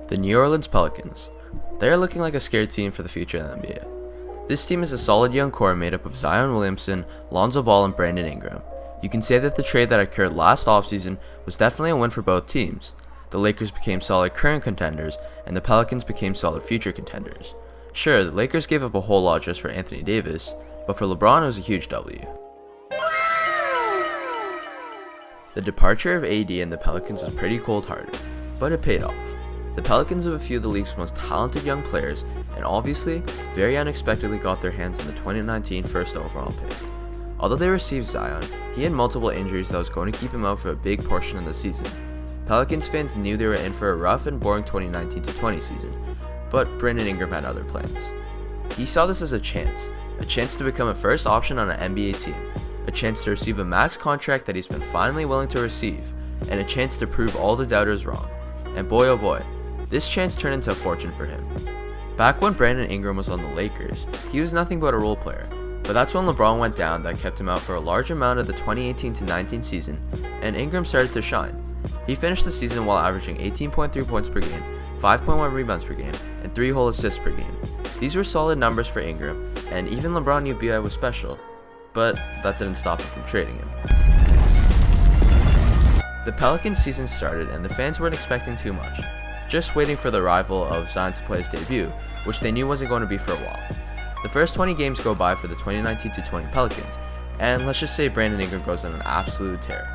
The New Orleans Pelicans. They are looking like a scared team for the future of the NBA. This team is a solid young core made up of Zion Williamson, Lonzo Ball, and Brandon Ingram. You can say that the trade that occurred last offseason was definitely a win for both teams. The Lakers became solid current contenders, and the Pelicans became solid future contenders. Sure, the Lakers gave up a whole lot just for Anthony Davis, but for LeBron it was a huge W. The departure of AD and the Pelicans was pretty cold-hearted, but it paid off. The Pelicans have a few of the league's most talented young players, and obviously, very unexpectedly got their hands on the 2019 first overall pick. Although they received Zion, he had multiple injuries that was going to keep him out for a big portion of the season. Pelicans fans knew they were in for a rough and boring 2019-20 season, but Brandon Ingram had other plans. He saw this as a chance to become a first option on an NBA team, a chance to receive a max contract that he's been finally willing to receive, and a chance to prove all the doubters wrong. And boy oh boy, this chance turned into a fortune for him. Back when Brandon Ingram was on the Lakers, he was nothing but a role player, but that's when LeBron went down that kept him out for a large amount of the 2018-19 season, and Ingram started to shine. He finished the season while averaging 18.3 points per game, 5.1 rebounds per game, and 3 whole assists per game. These were solid numbers for Ingram, and even LeBron knew BI was special, but that didn't stop him from trading him. The Pelicans season started and the fans weren't expecting too much, just waiting for the arrival of Zion to play his debut, which they knew wasn't going to be for a while. The first 20 games go by for the 2019-20 Pelicans, and let's just say Brandon Ingram goes on an absolute tear.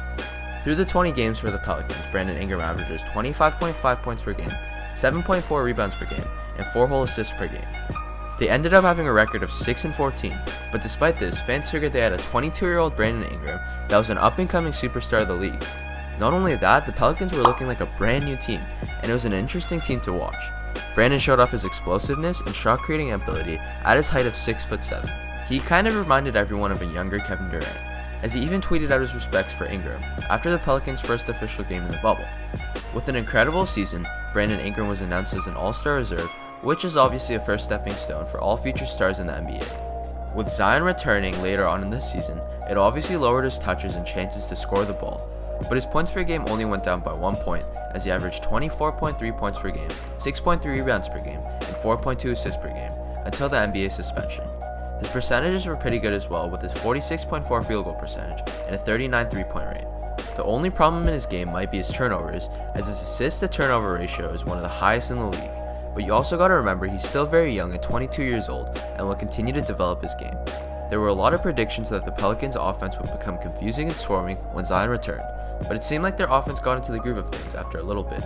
Through the 20 games for the Pelicans, Brandon Ingram averages 25.5 points per game, 7.4 rebounds per game, and 4 whole assists per game. They ended up having a record of 6-14, but despite this, fans figured they had a 22-year-old Brandon Ingram that was an up-and-coming superstar of the league. Not only that, the Pelicans were looking like a brand new team, and it was an interesting team to watch. Brandon showed off his explosiveness and shot creating ability at his height of 6'7". He kind of reminded everyone of a younger Kevin Durant, as he even tweeted out his respects for Ingram after the Pelicans' first official game in the bubble. With an incredible season, Brandon Ingram was announced as an All-Star reserve, which is obviously a first stepping stone for all future stars in the NBA. With Zion returning later on in this season, it obviously lowered his touches and chances to score the ball, but his points per game only went down by 1 point, as he averaged 24.3 points per game, 6.3 rebounds per game, and 4.2 assists per game, until the NBA suspension. His percentages were pretty good as well, with his 46.4 field goal percentage and a 39 3-point rate. The only problem in his game might be his turnovers, as his assist-to-turnover ratio is one of the highest in the league, but you also gotta remember he's still very young at 22 years old and will continue to develop his game. There were a lot of predictions that the Pelicans' offense would become confusing and swarming when Zion returned, but it seemed like their offense got into the groove of things after a little bit.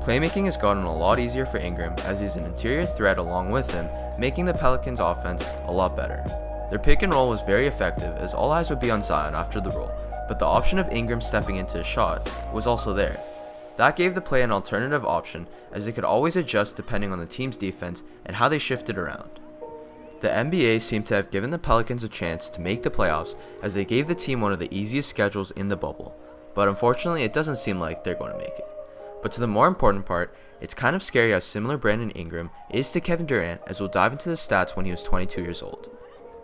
Playmaking has gotten a lot easier for Ingram, as he's an interior threat along with him, making the Pelicans' offense a lot better. Their pick and roll was very effective, as all eyes would be on Zion after the roll, but the option of Ingram stepping into a shot was also there. That gave the play an alternative option, as they could always adjust depending on the team's defense and how they shifted around. The NBA seemed to have given the Pelicans a chance to make the playoffs, as they gave the team one of the easiest schedules in the bubble, but unfortunately it doesn't seem like they're going to make it. But to the more important part, it's kind of scary how similar Brandon Ingram is to Kevin Durant, as we'll dive into the stats when he was 22 years old.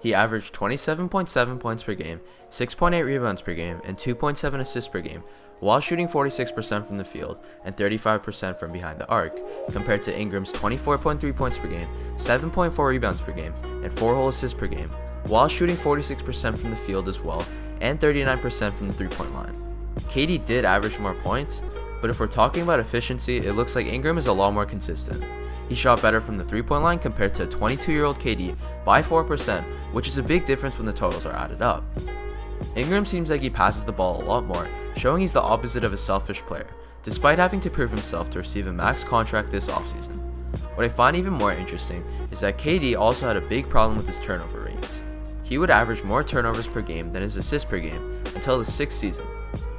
He averaged 27.7 points per game, 6.8 rebounds per game, and 2.7 assists per game, while shooting 46% from the field and 35% from behind the arc, compared to Ingram's 24.3 points per game, 7.4 rebounds per game, and 4 whole assists per game, while shooting 46% from the field as well, and 39% from the 3-point line. KD did average more points, but if we're talking about efficiency, it looks like Ingram is a lot more consistent. He shot better from the 3-point line compared to 22-year-old KD by 4%, which is a big difference when the totals are added up. Ingram seems like he passes the ball a lot more, showing he's the opposite of a selfish player, despite having to prove himself to receive a max contract this offseason. What I find even more interesting is that KD also had a big problem with his turnover rates. He would average more turnovers per game than his assists per game until the 6th season.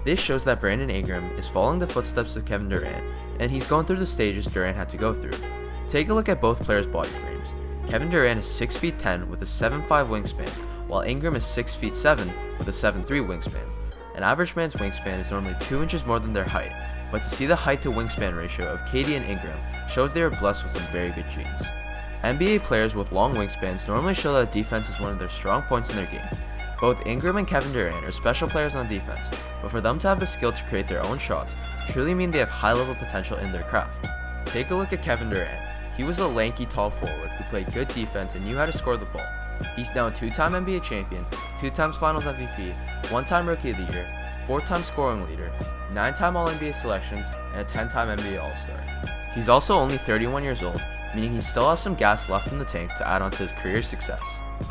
This shows that Brandon Ingram is following the footsteps of Kevin Durant, and he's going through the stages Durant had to go through. Take a look at both players' body frames. Kevin Durant is 6'10" with a 7'5" wingspan, while Ingram is 6'7" with a 7'3" wingspan. An average man's wingspan is normally 2 inches more than their height, but to see the height to wingspan ratio of KD and Ingram shows they are blessed with some very good genes. NBA players with long wingspans normally show that defense is one of their strong points in their game. Both Ingram and Kevin Durant are special players on defense, but for them to have the skill to create their own shots truly mean they have high level potential in their craft. Take a look at Kevin Durant. He was a lanky, tall forward who played good defense and knew how to score the ball. He's now a 2-time NBA champion, 2 times Finals MVP, 1-time Rookie of the Year, 4-time scoring leader, 9-time All-NBA selections, and a 10-time NBA All-Star. He's also only 31 years old, meaning he still has some gas left in the tank to add on to his career success.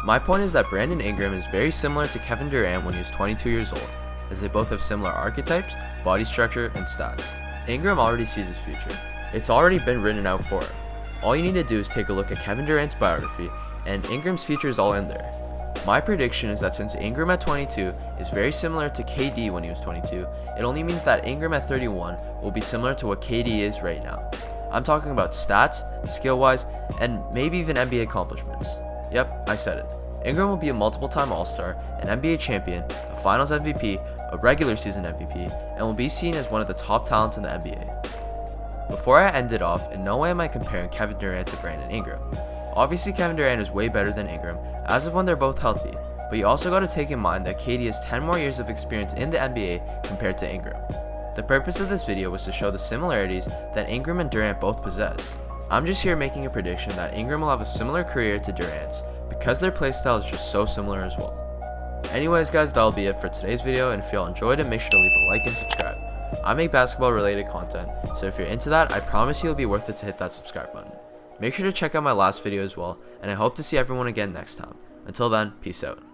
My point is that Brandon Ingram is very similar to Kevin Durant when he was 22 years old, as they both have similar archetypes, body structure, and stats. Ingram already sees his future. It's already been written out for him. All you need to do is take a look at Kevin Durant's biography, and Ingram's future is all in there. My prediction is that since Ingram at 22 is very similar to KD when he was 22, it only means that Ingram at 31 will be similar to what KD is right now. I'm talking about stats, skill-wise, and maybe even NBA accomplishments. Yep, I said it. Ingram will be a multiple-time All-Star, an NBA champion, a Finals MVP, a regular season MVP, and will be seen as one of the top talents in the NBA. Before I end it off, in no way am I comparing Kevin Durant to Brandon Ingram. Obviously Kevin Durant is way better than Ingram, as of when they're both healthy, but you also got to take in mind that KD has 10 more years of experience in the NBA compared to Ingram. The purpose of this video was to show the similarities that Ingram and Durant both possess. I'm just here making a prediction that Ingram will have a similar career to Durant's, because their playstyle is just so similar as well. Anyways guys, that'll be it for today's video, and if y'all enjoyed it, make sure to leave a like and subscribe. I make basketball related content, so if you're into that, I promise you it'll be worth it to hit that subscribe button. Make sure to check out my last video as well, and I hope to see everyone again next time. Until then, peace out.